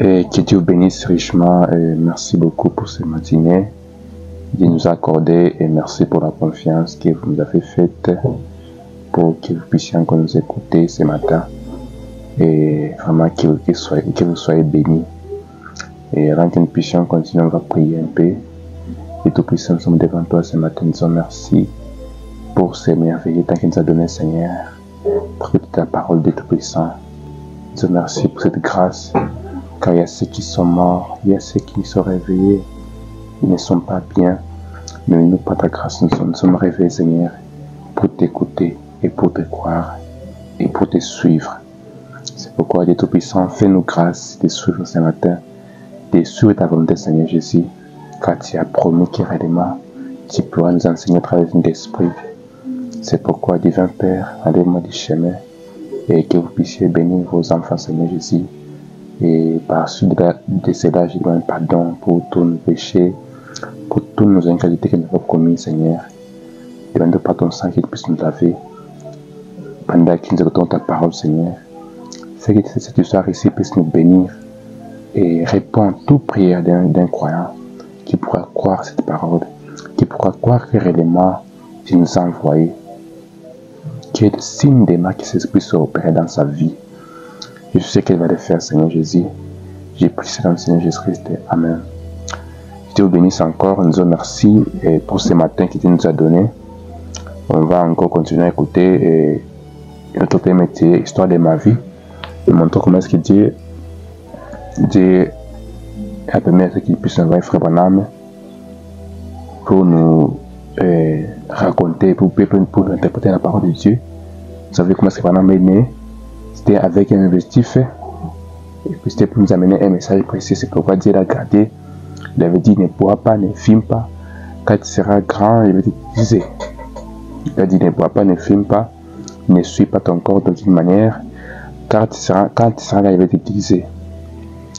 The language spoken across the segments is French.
Et que Dieu vous bénisse richement et merci beaucoup pour ce matinée. Dieu nous a accordé et merci pour la confiance que vous nous avez faite pour que vous puissiez encore nous écouter ce matin. Et vraiment que vous soyez bénis. Et avant que nous puissions continuer, on va prier un peu. Et tout puissant, nous sommes devant toi ce matin. Nous disons merci pour ces merveilleux temps qu'il nous a donné, Seigneur, pour ta parole de Tout-Puissant. Nous disons merci pour cette grâce, car il y a ceux qui sont morts, il y a ceux qui sont réveillés, ils ne sont pas bien, mais nous, par ta grâce, nous sommes réveillés, Seigneur, pour t'écouter et pour te croire et pour te suivre. C'est pourquoi, Dieu Tout-Puissant, fais-nous grâce de suivre ce matin, de suivre ta volonté, Seigneur Jésus, car tu as promis que réellement, tu pourras nous enseigner à travers ton esprit. C'est pourquoi, divin Père, allez-moi du chemin et que vous puissiez bénir vos enfants, Seigneur Jésus. Et par suite de cela, je demande pardon pour tous nos péchés, pour toutes nos inqualités que nous avons commises, Seigneur. Demande par ton sang qu'il puisse nous laver. Pendant que nous écoutons ta parole, Seigneur, fais que cette histoire ici puisse nous bénir et répond à toute prière d'un croyant qui pourra croire cette parole, qui pourra croire que réellement tu nous as envoyés, que le signe des marques qui puisse opérer dans sa vie. Je sais qu'elle va le faire, Seigneur Jésus. J'ai prié dans le Seigneur Jésus-Christ. Amen. Dieu vous bénisse encore. Nous vous remercions pour ce matin que Dieu nous a donné. On va encore continuer à écouter notre thème était Histoire de ma vie. Et montrer comment est-ce que Dieu a permis à ce qu'il puisse envoyer Frère Branham pour nous raconter, pour nous interpréter la parole de Dieu. Vous savez comment est-ce que Branham est né? C'était avec un objectif, et puis c'était pour nous amener un message précis. C'est pourquoi Dieu l'a gardé. Il avait dit: ne bois pas, ne fume pas. Quand tu seras grand, il va te dire. Il a dit: ne bois pas, ne fume pas, ne suis pas ton corps d'aucune manière. Quand tu seras là, il va te dire.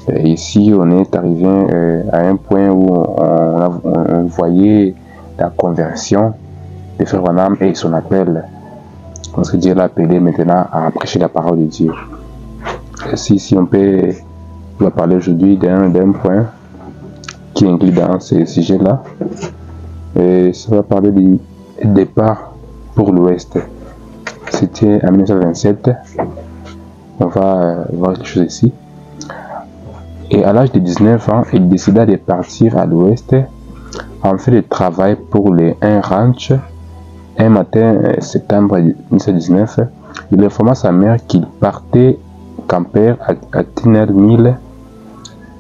Et ici, on est arrivé à un point où on voyait la conversion de Frère Branham et son appel. Parce que Dieu l'a appelé maintenant à prêcher la parole de Dieu. Et si on va parler aujourd'hui d'un point qui est inclus dans ce sujet-là. Et ça va parler du départ pour l'Ouest. C'était en 1927. On va voir quelque chose ici. Et à l'âge de 19 ans, il décida de partir à l'Ouest en fait de travail pour un ranch. Un matin, septembre 1919, il informa sa mère qu'il partait camper à Tiner Mill,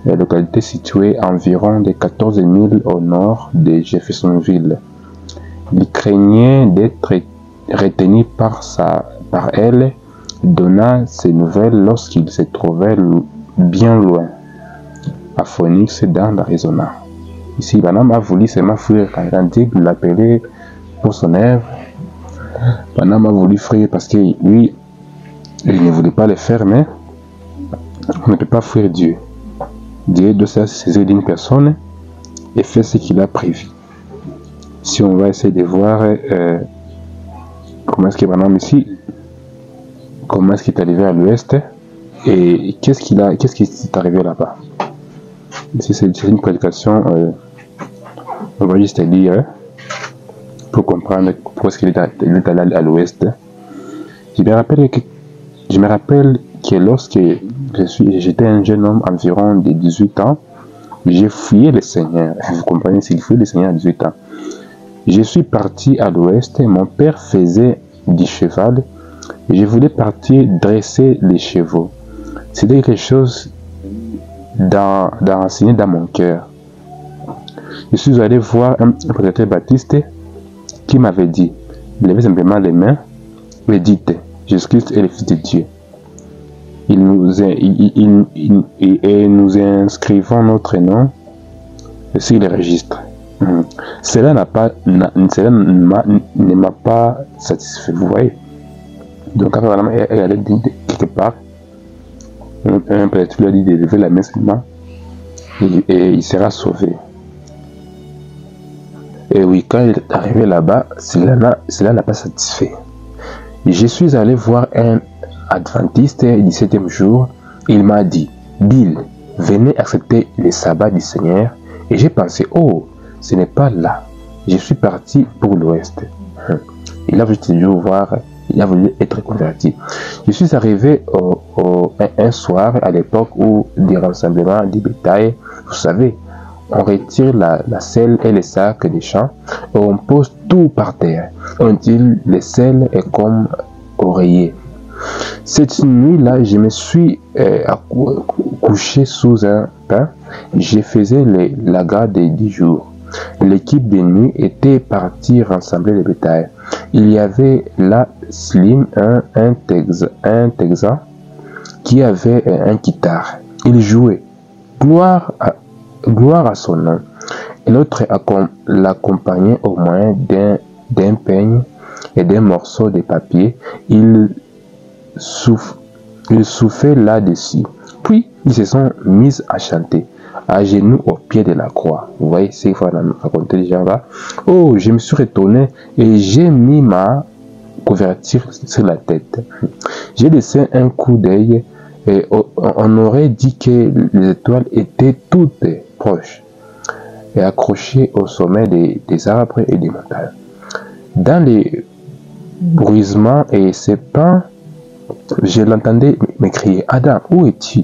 localité située à environ de 14 000 au nord de Jeffersonville. Il craignait d'être retenu par elle, donna ses nouvelles lorsqu'il se trouvait bien loin, à Phoenix, dans l'Arizona. Ici, Branham a voulu seulement fuir quand il a dit de l'appeler pour son œuvre. Branham a voulu fuir parce que lui, il ne voulait pas le faire, mais on ne peut pas fuir Dieu. Dieu doit se saisir d'une personne et faire ce qu'il a prévu. Si on va essayer de voir comment est-ce que Branham ici, comment est-ce qu'il est arrivé à l'Ouest et qu'est-ce qui est arrivé là-bas. Ici, c'est une prédication, on va juste lire pour comprendre pourquoi est-ce qu'il est allé à l'Ouest. Je me rappelle que lorsque j'étais un jeune homme environ de 18 ans, j'ai fuyé le Seigneur. Vous comprenez, s'il fuyait le Seigneur à 18 ans. Je suis parti à l'Ouest, mon père faisait du cheval et je voulais partir dresser les chevaux. C'était quelque chose d'enseigner dans mon cœur. Je suis allé voir un prédicateur baptiste qui m'avait dit: levez simplement les mains et dites: Jésus-Christ est le Fils de Dieu. Et nous inscrivons notre nom sur le registre. Cela ne m'a pas satisfait, vous voyez. Donc, après, elle allait dire quelque part, un prêtre lui a dit de lever la main seulement et il sera sauvé. Et oui, quand il est arrivé là-bas, cela n'a pas satisfait. Je suis allé voir un adventiste du 7e jour. Il m'a dit: Bill, venez accepter le sabbat du Seigneur. Et j'ai pensé, oh, ce n'est pas là. Je suis parti pour l'ouest. Il a voulu toujours voir, il a voulu être converti. Je suis arrivé un soir à l'époque où des rassemblements du bétail, vous savez, on retire la selle et les sacs des champs, et on pose tout par terre. On dit les selles est comme oreiller. Cette nuit-là, je me suis couché sous un pin. Je faisais la garde des 10 jours. L'équipe de nuit était partie rassembler le bétail. Il y avait là Slim, un Texan, qui avait un guitare. Il jouait. Gloire à son nom. Et l'autre l'accompagnait au moyen d'un peigne et d'un morceau de papier. Il soufflait là-dessus. Puis, ils se sont mis à chanter, à genoux au pied de la croix. Vous voyez, c'est quoi raconter les gens là. Oh, je me suis retourné et j'ai mis ma couverture sur la tête. J'ai laissé un coup d'œil et on aurait dit que les étoiles étaient toutes proches et accrochées au sommet des arbres et des montagnes. Dans les bruissements et ces pins, je l'entendais me crier, Adam, où es-tu?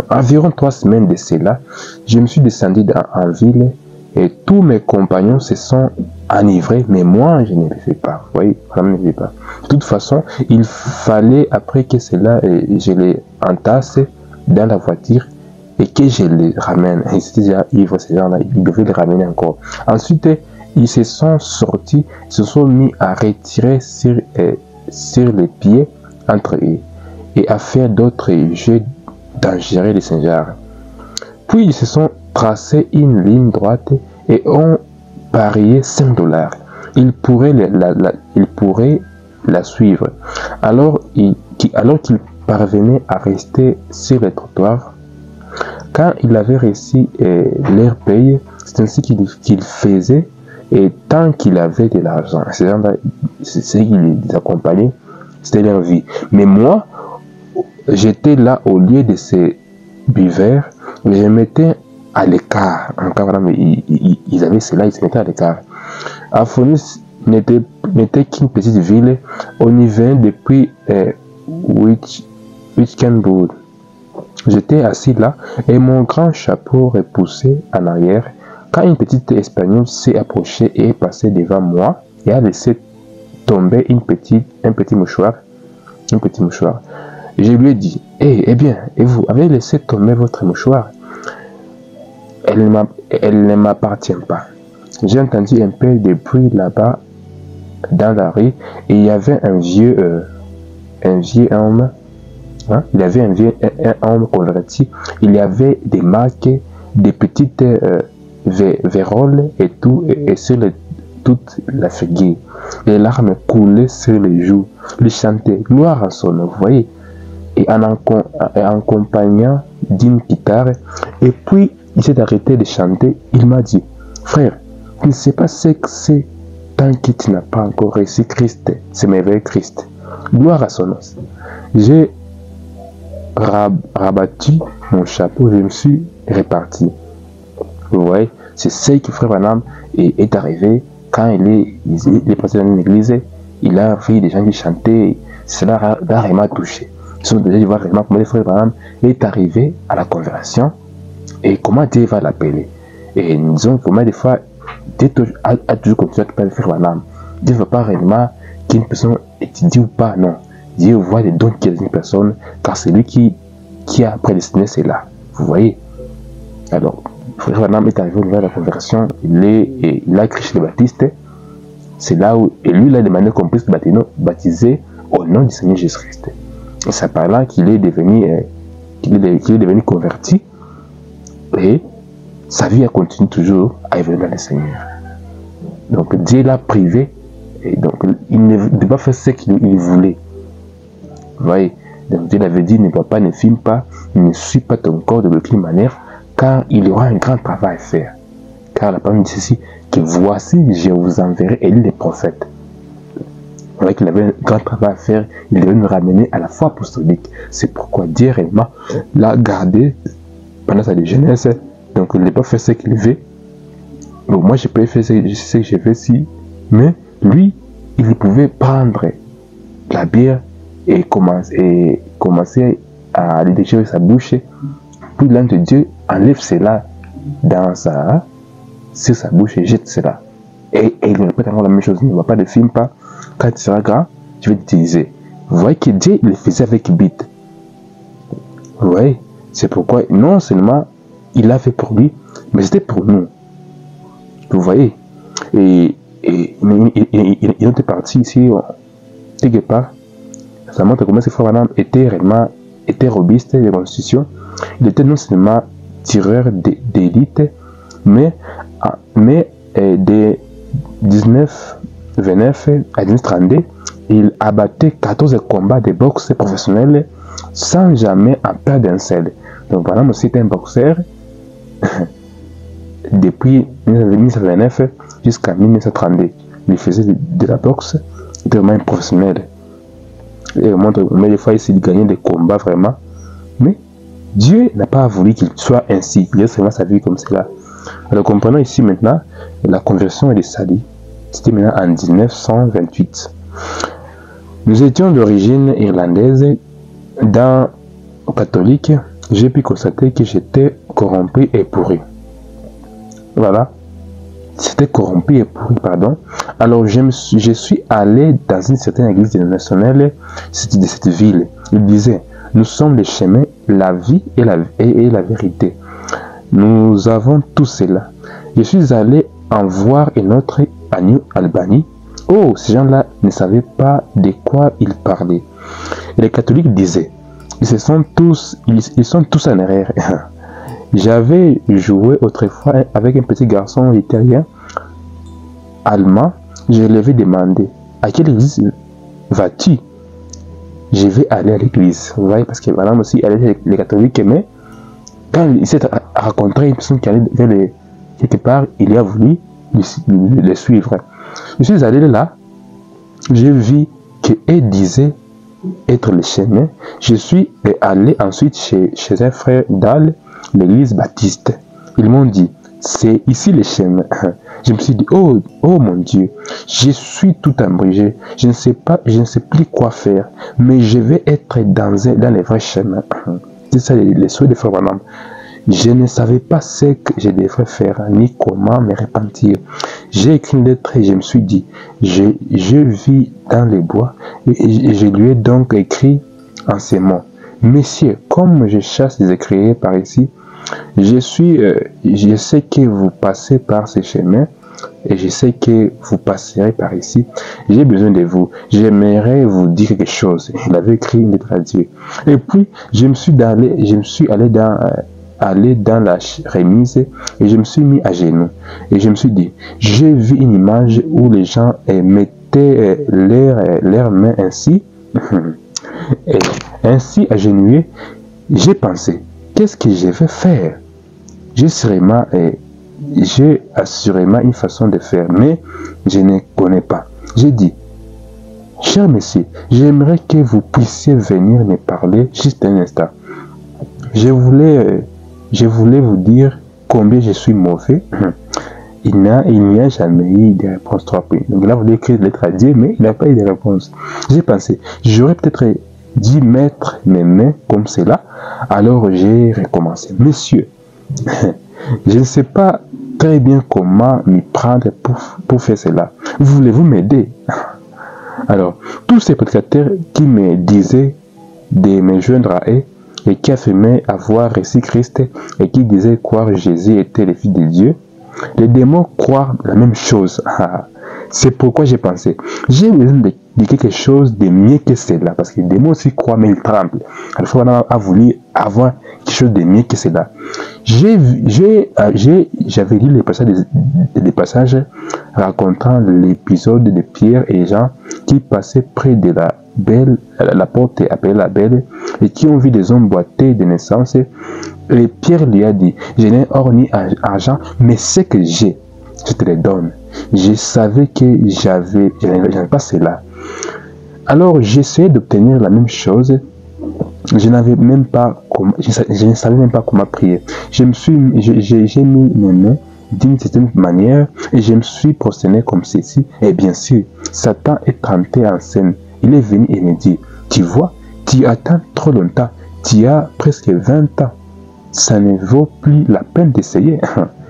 Environ 3 semaines de cela, je me suis descendu en ville et tous mes compagnons se sont enivrés, mais moi je ne le fais pas. Vous voyez, je ne le fais pas. De toute façon, il fallait après que cela, je les entasse dans la voiture et que je les ramène. Ils étaient déjà ivres, ces gens-là, ils devaient les ramener encore. Ensuite, ils se sont sortis, ils se sont mis à retirer sur les pieds entre eux et à faire d'autres jeux dangereux de Saint-Jean. Puis ils se sont tracés une ligne droite et ont parié $5. Ils pourraient la suivre. Alors qu'ils parvenaient à rester sur le trottoir, quand ils avaient reçu leur paye, c'est ainsi qu'ils faisaient, et tant qu'ils avaient de l'argent, c'est qui les accompagnaient, c'était leur vie. Mais moi, j'étais là au lieu de ces buveurs, mais je m'étais à l'écart. Encore voilà, mais ils avaient cela, ils se mettaient à l'écart. Aphonis n'était qu'une petite ville. On y vint depuis Witkenburg. J'étais assis là et mon grand chapeau repoussé en arrière quand une petite espagnole s'est approchée et est passée devant moi et a laissé tomber un petit mouchoir. Et je lui ai dit, eh bien, et vous avez laissé tomber votre mouchoir? Elle ne m'appartient pas. J'ai entendu un peu de bruit là-bas dans la rue et il y avait un vieux homme. Hein? Il y avait un homme converti. Il y avait des marques, des petites véroles et tout, et sur toute la figure. Les larmes coulaient sur les joues. Il chantait gloire à son nom, vous voyez, et en accompagnant d'une guitare. Et puis il s'est arrêté de chanter. Il m'a dit, frère, tu ne sais pas ce que c'est tant que tu n'as pas encore reçu Christ, ce merveilleux Christ. Gloire à son nom. J'ai rabattu mon chapeau, je me suis reparti. Vous voyez, c'est ce que frère Branham est arrivé quand il est passé dans une église. Il a vu des gens qui chantaient, cela l'a vraiment touché. Ils sont déjà voir vraiment comment le frère Branham est arrivé à la conversion et comment Dieu va l'appeler. Et nous disons comment des fois Dieu a toujours continué à appeler le frère Branham. Dieu ne veut pas réellement qu'une personne étudie ou pas, non. Dieu voit les dons qu'il y a dans une personne, car c'est lui qui a prédestiné cela. Vous voyez? Alors, frère Branham est arrivé au niveau de la conversion, il a Christ le Baptiste. C'est là où, et lui, il a demandé qu'on puisse le baptiser au nom du Seigneur Jésus-Christ. Et c'est par là qu'il est devenu converti, et sa vie a continué toujours à évoluer dans le Seigneur. Donc, Dieu l'a privé, et donc, il ne devait pas faire ce qu'il voulait. Vous voyez, donc Dieu l'avait dit, ne va pas, ne filme pas, ne suis pas ton corps de l'aucune manière, car il y aura un grand travail à faire. Car la parole dit ceci, que voici, je vous enverrai Élie les prophètes. voyait qu'il avait un grand travail à faire, il devait nous ramener à la foi apostolique. C'est pourquoi Dieu réellement l'a gardé pendant sa jeunesse. Donc il n'a pas fait ce qu'il veut. Donc moi je peux faire ce que j'ai fait ici, mais lui, il pouvait prendre la bière et commencer à le déchirer sa bouche. Puis l'ange de Dieu enlève cela sur sa bouche et jette cela. Et il répète encore la même chose, il ne voit pas de film, pas. Quand tu seras grand, je vais t'utiliser. Vous voyez que Dieu le faisait avec bite. Vous voyez, c'est pourquoi non seulement il l'a fait pour lui, mais c'était pour nous. Vous voyez, et une autre partie ici, quelque part, ça montre comment ce frère Branham était réellement robuste de constitution. Il était non seulement tireur d'élite, mais de 1929 à 1932, il abattait 14 combats de boxe professionnels sans jamais en perdre un seul. Donc Branham aussi était un boxeur depuis 1929 jusqu'à 1932. Il faisait de la boxe vraiment professionnelle. Et au moins, des fois, il gagnait des combats vraiment. Mais Dieu n'a pas voulu qu'il soit ainsi. Il a vraiment sa vie comme cela. Alors comprenons ici maintenant la conversion et le salut. C'était maintenant en 1928. Nous étions d'origine irlandaise. Dans catholique, j'ai pu constater que j'étais corrompu et pourri. Voilà. C'était corrompu et pourri, pardon. Alors je suis allé dans une certaine église dénominationnelle de cette ville. Il disait, nous sommes les chemins, la vie et la vérité. Nous avons tout cela. Je suis allé en voir une autre à New Albany. Oh, ces gens-là ne savaient pas de quoi ils parlaient. Et les catholiques disaient, ils sont tous en erreur. J'avais joué autrefois avec un petit garçon italien, allemand. Je lui avais demandé, à quelle église vas-tu? Je vais aller à l'église. Vous voyez, parce que madame aussi, elle est les catholiques, mais quand il s'est rencontré une personne qui allait vers quelque part, il a voulu le suivre. Je suis allé là, j'ai vu qu'elle disait être le chemin. Je suis allé ensuite chez un frère d'Al, l'église baptiste. Ils m'ont dit, c'est ici le chemin. Je me suis dit, oh mon Dieu, je suis tout embrigé. Je ne sais plus quoi faire, mais je vais être dans les vrais chemins. C'est ça les souhaits de Frère Branham. Je ne savais pas ce que je devrais faire, ni comment me repentir. J'ai écrit une lettre et je me suis dit, je vis dans les bois, et je lui ai donc écrit en ces mots. Messieurs, comme je chasse des écriers par ici, je sais que vous passez par ces chemins, et je sais que vous passerez par ici. J'ai besoin de vous. J'aimerais vous dire quelque chose. Il avait écrit une lettre à Dieu. Et puis, je me suis allé dans la remise et je me suis mis à genoux. Et je me suis dit, j'ai vu une image où les gens mettaient leurs mains ainsi, et ainsi agenouillés. J'ai pensé, qu'est-ce que je vais faire? J'ai assurément une façon de faire, mais je ne connais pas. J'ai dit, cher monsieur, j'aimerais que vous puissiez venir me parler juste un instant. Je voulais vous dire combien je suis mauvais. Il n'y a jamais eu de réponse trop rapide. Donc là, vous avez écrit lettre à Dieu, mais il n'a pas eu de réponse. J'ai pensé, j'aurais peut-être dû mettre mes mains comme cela. Alors j'ai recommencé. Monsieur, je ne sais pas très bien comment m'y prendre pour faire cela. Voulez-vous m'aider? Alors, tous ces prédicateurs qui me disaient de me joindre à eux et qui affirmaient avoir reçu Christ et qui disaient croire Jésus était le Fils de Dieu, les démons croient la même chose. C'est pourquoi j'ai pensé, j'ai besoin de quelque chose de mieux que cela, parce que les démons aussi croient, mais ils tremblent. Alors, on a voulu avoir quelque chose de mieux que cela. J'avais lu les passages racontant l'épisode de Pierre et Jean qui passaient près de la porte appelée la Belle et qui ont vu des hommes boiter de naissance. Et Pierre lui a dit, je n'ai or ni argent, mais ce que j'ai, je te le donne. Je savais que j'avais pas cela. Alors j'essayais d'obtenir la même chose. Je n'avais même pas comment, je ne savais même pas comment prier. J'ai mis mes mains d'une certaine manière et je me suis prosterné comme ceci. Et bien sûr, Satan est entré en scène. Il est venu et me dit, tu vois, tu attends trop longtemps, tu as presque 20 ans. Ça ne vaut plus la peine d'essayer.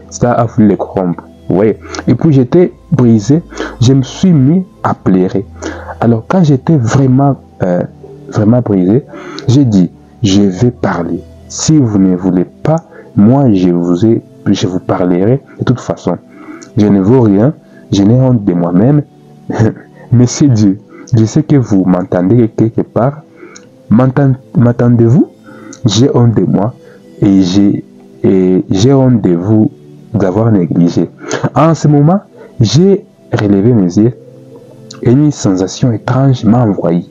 Ça a voulu les corrompre. Ouais. Et puis j'étais brisé, je me suis mis à pleurer. Alors quand j'étais vraiment brisé, j'ai dit, je vais parler. Si vous ne voulez pas, moi je vous parlerai de toute façon. Je ne vaux rien, je n'ai honte de moi-même, mais c'est Dieu. Je sais que vous m'entendez quelque part. M'entendez-vous? J'ai honte de moi et j'ai honte de vous d'avoir négligé. En ce moment, j'ai relevé mes yeux et une sensation étrange m'a envahi.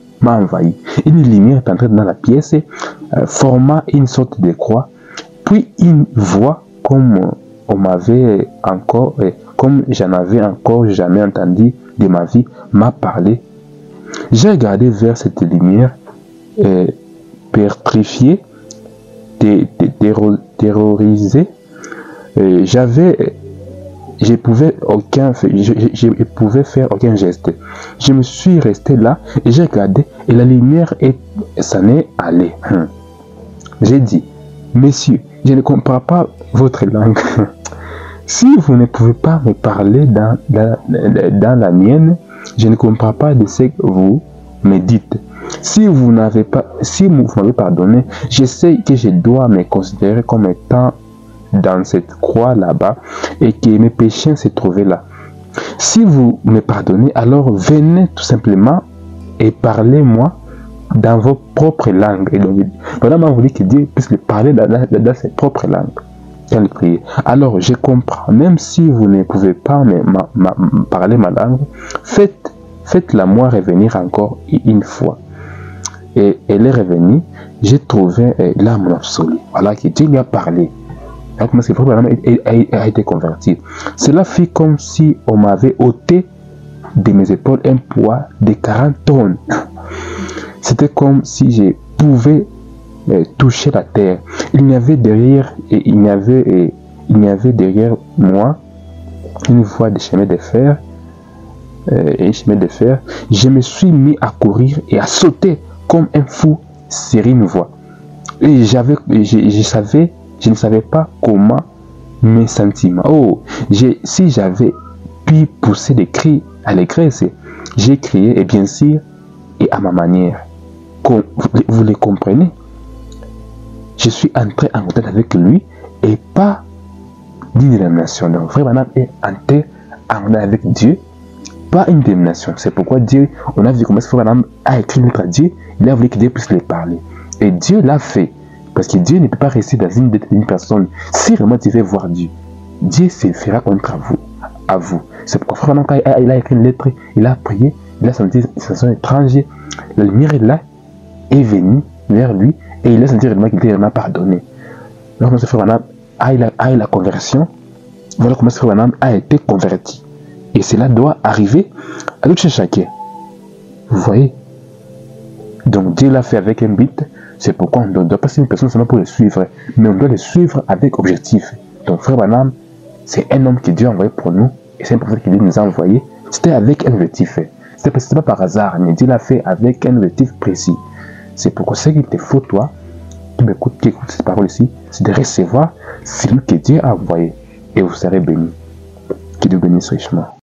Une lumière est entrée dans la pièce, formant une sorte de croix. Puis une voix, comme j'en avais encore jamais entendu de ma vie, m'a parlé. J'ai regardé vers cette lumière, pétrifié, terrorisé. Je pouvais faire aucun geste. Je me suis resté là et j'ai regardé et la lumière s'en est allée. J'ai dit, messieurs, je ne comprends pas votre langue. Si vous ne pouvez pas me parler dans la mienne, je ne comprends pas de ce que vous me dites. Si vous m'avez pardonné, je sais que je dois me considérer comme étant dans cette croix là-bas et que mes péchés se trouvaient là. Si vous me pardonnez, alors venez tout simplement et parlez-moi dans vos propres langues. Et donc, vraiment, vous dites que Dieu puisse le parler dans ses propres langues. Quand il prie. Alors, je comprends, même si vous ne pouvez pas parler ma langue, faites-la moi revenir encore une fois. Et elle est revenue, j'ai trouvé l'âme absolue. Voilà, que Dieu lui a parlé. Alors, comment c'est vrai, a été converti. Cela fit comme si on m'avait ôté de mes épaules un poids de 40 tonnes. C'était comme si je pouvais toucher la terre. Il y avait derrière moi une voie de chemin de fer. Je me suis mis à courir et à sauter comme un fou sur une voie. Et je ne savais pas comment mes sentiments. Si j'avais pu pousser des cris allégresse, j'ai crié, et bien sûr, et à ma manière. Vous les comprenez? Je suis entré en contact avec lui et pas d'une dénomination. Donc, Frère Branham est entré en contact avec Dieu, pas une dénomination. C'est pourquoi Dieu, on a vu comment Frère Branham a écrit une lettre à Dieu, il a voulu que Dieu puisse les parler. Et Dieu l'a fait. Parce que Dieu ne peut pas rester dans une personne. Si vraiment tu veux voir Dieu, Dieu se fera contre vous. C'est pourquoi Frère Branham, quand il a écrit une lettre, il a prié, il a senti une sensation étrange. La lumière est là, est venue vers lui, et il a senti réellement qu'il était vraiment pardonné. Alors, Frère Branham a eu la conversion. Voilà comment Frère Branham a été converti. Et cela doit arriver à tout chacun. Vous voyez? Donc Dieu l'a fait avec un but. C'est pourquoi on ne doit pas suivre une personne seulement pour le suivre, mais on doit le suivre avec objectif. Donc Frère Branham, c'est un homme que Dieu a envoyé pour nous, et c'est un prophète que Dieu nous a envoyé. C'était avec un objectif. C'était pas par hasard, mais Dieu l'a fait avec un objectif précis. C'est pourquoi ce qu'il te faut, toi, qui écoute cette parole ici, c'est de recevoir celui que Dieu a envoyé, et vous serez bénis. Que Dieu bénisse richement.